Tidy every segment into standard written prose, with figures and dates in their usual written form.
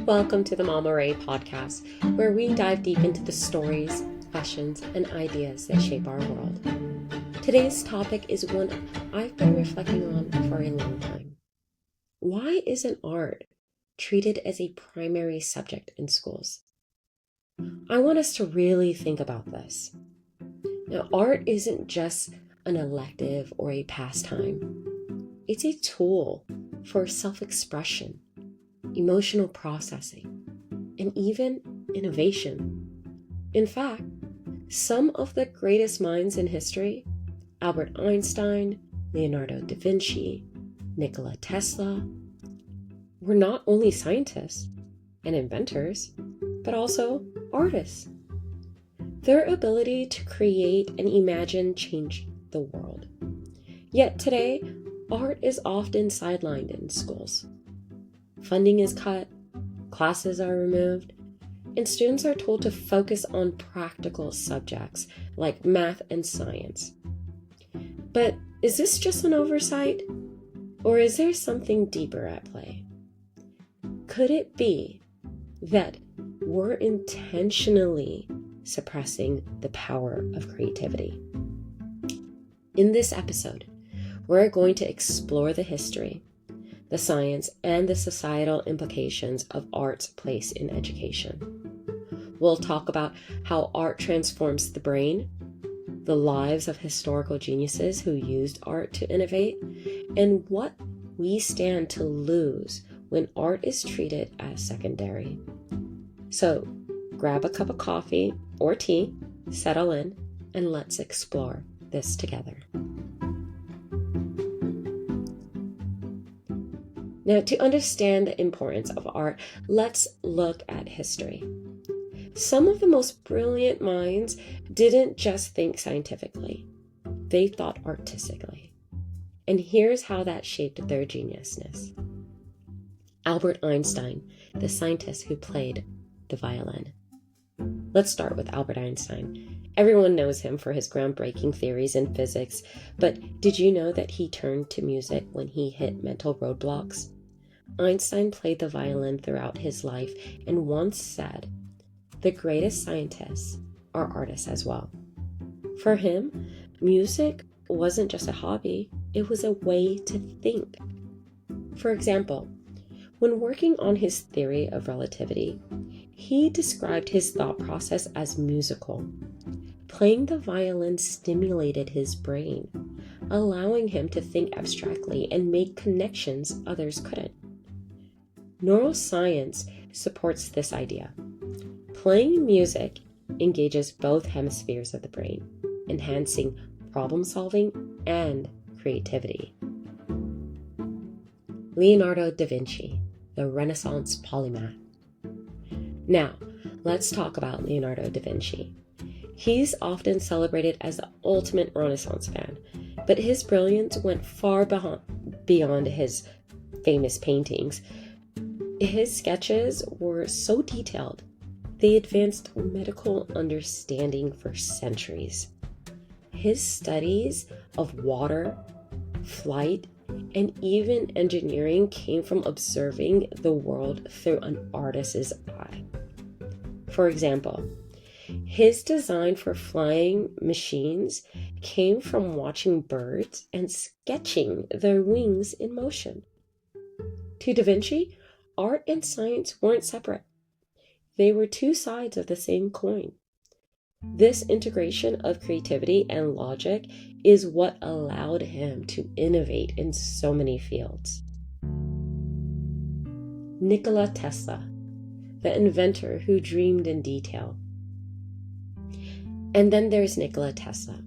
Welcome to the MAMA RAE podcast, where we dive deep into the stories, questions, and ideas that shape our world. Today's topic is one I've been reflecting on for a long time. Why isn't art treated as a primary subject in schools? I want us to really think about this. Now, art isn't just an elective or a pastime. It's a tool for self-expression, emotional processing, and even innovation. In fact, some of the greatest minds in history, Albert Einstein, Leonardo da Vinci, Nikola Tesla, were not only scientists and inventors, but also artists. Their ability to create and imagine changed the world. Yet today, art is often sidelined in schools. Funding is cut, classes are removed, and students are told to focus on practical subjects like math and science. But is this just an oversight? Or is there something deeper at play? Could it be that we're intentionally suppressing the power of creativity? In this episode, we're going to explore the history, the science, and the societal implications of art's place in education. We'll talk about how art transforms the brain, the lives of historical geniuses who used art to innovate, and what we stand to lose when art is treated as secondary. So, grab a cup of coffee or tea, settle in, and let's explore this together. Now, to understand the importance of art, let's look at history. Some of the most brilliant minds didn't just think scientifically, they thought artistically. And here's how that shaped their geniusness. Albert Einstein, the scientist who played the violin. Let's start with Albert Einstein. Everyone knows him for his groundbreaking theories in physics, but did you know that he turned to music when he hit mental roadblocks? Einstein played the violin throughout his life and once said, "The greatest scientists are artists as well." For him, music wasn't just a hobby, it was a way to think. For example, when working on his theory of relativity, he described his thought process as musical. Playing the violin stimulated his brain, allowing him to think abstractly and make connections others couldn't. Neuroscience supports this idea. Playing music engages both hemispheres of the brain, enhancing problem solving and creativity. Leonardo da Vinci, the Renaissance polymath. Now, let's talk about Leonardo da Vinci. He's often celebrated as the ultimate Renaissance man, but his brilliance went far beyond his famous paintings. His sketches were so detailed, they advanced medical understanding for centuries. His studies of water, flight, and even engineering came from observing the world through an artist's eye. For example, his design for flying machines came from watching birds and sketching their wings in motion. To Da Vinci, art and science weren't separate. They were two sides of the same coin. This integration of creativity and logic is what allowed him to innovate in so many fields. Nikola Tesla, the inventor who dreamed in detail. And then there's Nikola Tesla,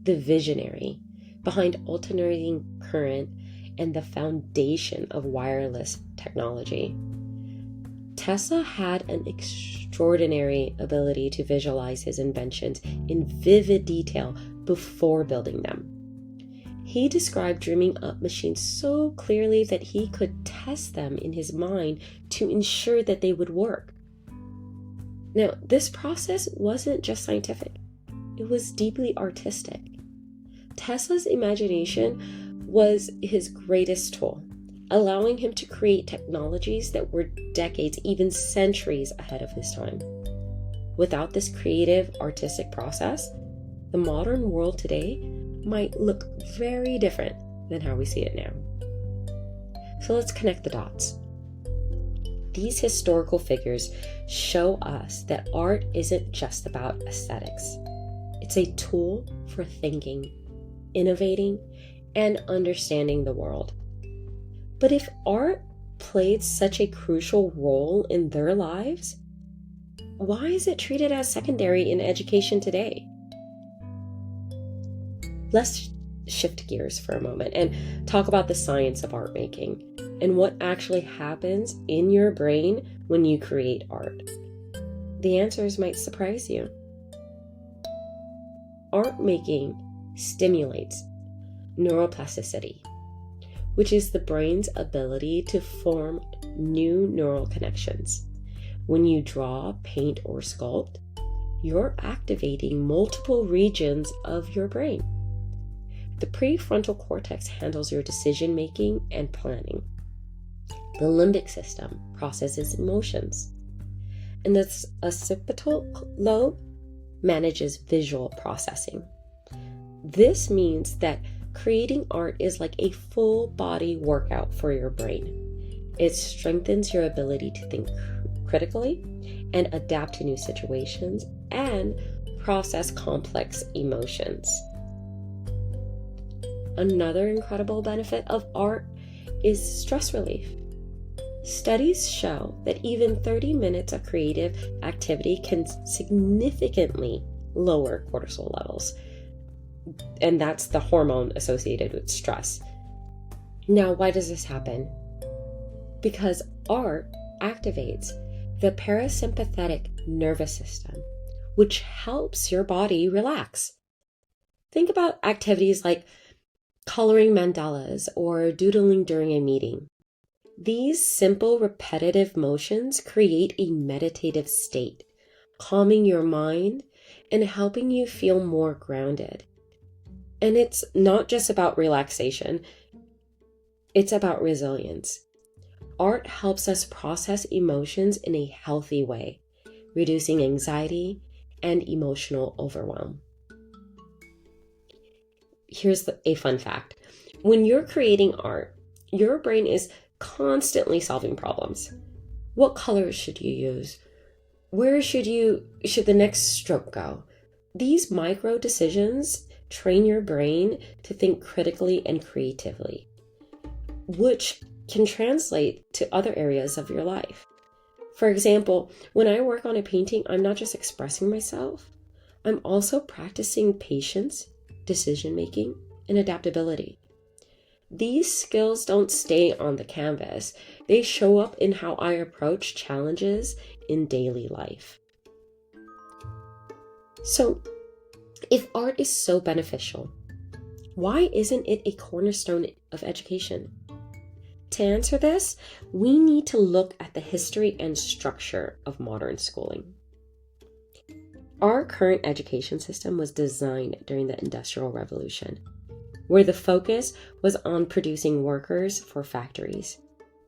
the visionary behind alternating current and the foundation of wireless technology. Tesla had an extraordinary ability to visualize his inventions in vivid detail before building them. He described dreaming up machines so clearly that he could test them in his mind to ensure that they would work. Now, this process wasn't just scientific, it was deeply artistic. Tesla's imagination was his greatest tool, allowing him to create technologies that were decades, even centuries ahead of his time. Without this creative, artistic process, the modern world today might look very different than how we see it now. So let's connect the dots. These historical figures show us that art isn't just about aesthetics. It's a tool for thinking, innovating, and understanding the world. But if art played such a crucial role in their lives, why is it treated as secondary in education today? Let's shift gears for a moment and talk about the science of art making and what actually happens in your brain when you create art. The answers might surprise you. Art making stimulates neuroplasticity, which is the brain's ability to form new neural connections. When you draw, paint, or sculpt, you're activating multiple regions of your brain. The prefrontal cortex handles your decision-making and planning. The limbic system processes emotions. And the occipital lobe manages visual processing. This means that creating art is like a full body workout for your brain. It strengthens your ability to think critically and adapt to new situations and process complex emotions. Another incredible benefit of art is stress relief. Studies show that even 30 minutes of creative activity can significantly lower cortisol levels. And that's the hormone associated with stress. Now, why does this happen? Because art activates the parasympathetic nervous system, which helps your body relax. Think about activities like coloring mandalas or doodling during a meeting. These simple, repetitive motions create a meditative state, calming your mind and helping you feel more grounded. And it's not just about relaxation, it's about resilience. Art helps us process emotions in a healthy way, reducing anxiety and emotional overwhelm. Here's a fun fact. When you're creating art, your brain is constantly solving problems. What colors should you use? Where should the next stroke go? These micro decisions train your brain to think critically and creatively, which can translate to other areas of your life. For example, when I work on a painting, I'm not just expressing myself, I'm also practicing patience, decision-making, and adaptability. These skills don't stay on the canvas. They show up in how I approach challenges in daily life. So, if art is so beneficial, why isn't it a cornerstone of education? To answer this, we need to look at the history and structure of modern schooling. Our current education system was designed during the Industrial Revolution, where the focus was on producing workers for factories.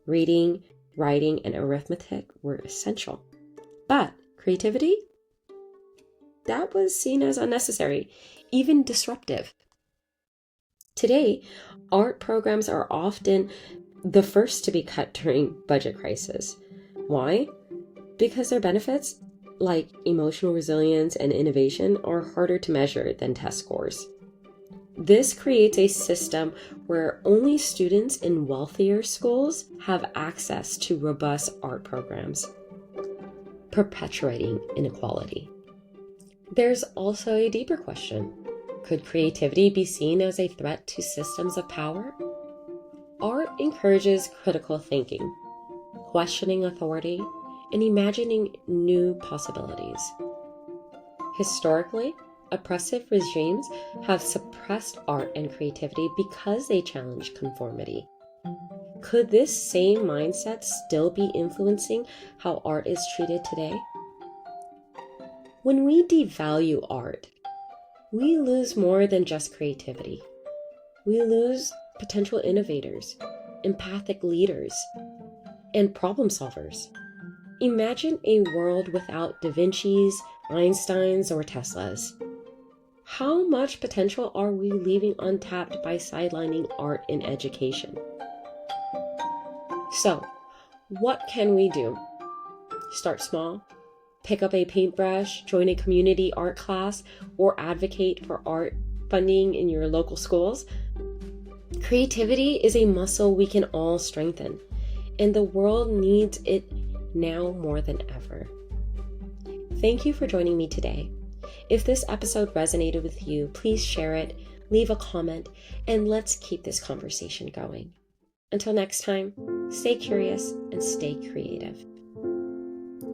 Reading, writing, and arithmetic were essential. But creativity? That was seen as unnecessary, even disruptive. Today, art programs are often the first to be cut during budget crisis. Why? Because their benefits, like emotional resilience and innovation, are harder to measure than test scores. This creates a system where only students in wealthier schools have access to robust art programs, perpetuating inequality. There's also a deeper question. Could creativity be seen as a threat to systems of power? Art encourages critical thinking, questioning authority, and imagining new possibilities. Historically, oppressive regimes have suppressed art and creativity because they challenge conformity. Could this same mindset still be influencing how art is treated today? When we devalue art, we lose more than just creativity. We lose potential innovators, empathic leaders, and problem solvers. Imagine a world without Da Vinci's, Einstein's, or Teslas. How much potential are we leaving untapped by sidelining art in education? So, what can we do? Start small, pick up a paintbrush, join a community art class, or advocate for art funding in your local schools. Creativity is a muscle we can all strengthen, and the world needs it now more than ever. Thank you for joining me today. If this episode resonated with you, please share it, leave a comment, and let's keep this conversation going. Until next time, stay curious and stay creative.